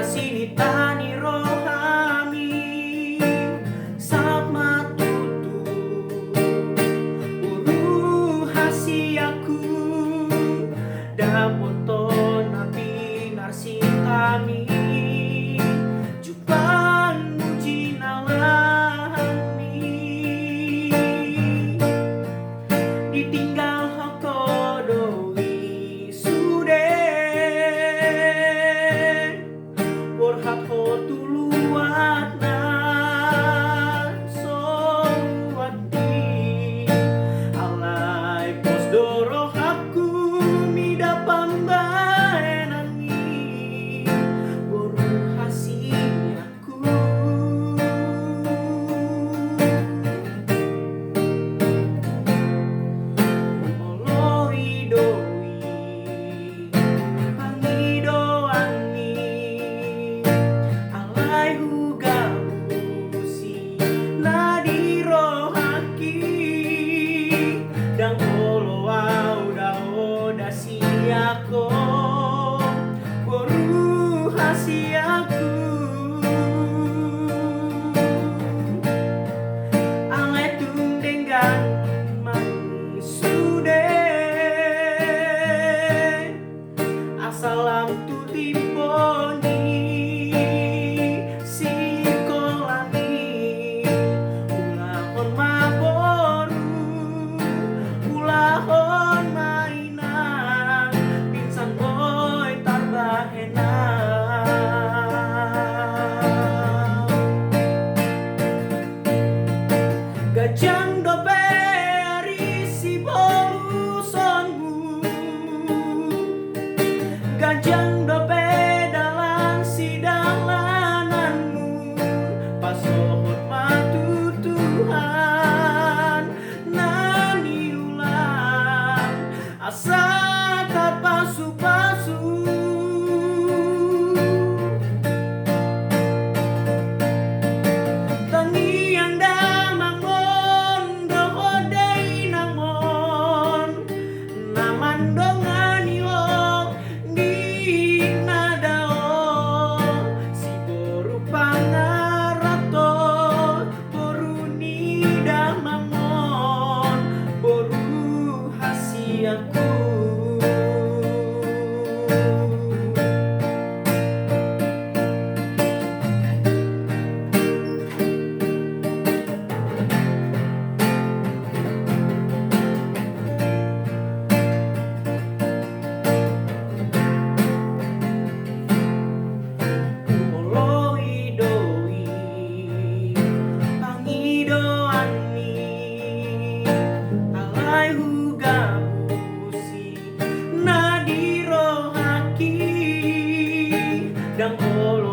sini tani rohani saat matutu uru hasiaku dapoto nabi narsitami jupan muji nalami ditinggal hokodoi sude borhat hotuluat na sowati alai pos dorohaku mida pambaenani boru hasiaku oloi doi pangidoani alai hugabusi nadirohaki dang olo auda oda siako boru hasiaku alai tung denggan mani sude asalam tu timponi sikolani ulahon maboru ulahon mainan pinsan boy tarbahena gajang doberi si bolu sonmu gajang dobe dalam si dalananmu pasohot matu Tuhan nani ulang asa kapasu-pasu tangiang damangmon dohodei namon naman dongani o di nadao si boru pangarato boru nida mamon boru hasiaku oloi doi pangidoani alai hugabusi nadirohaki dang olo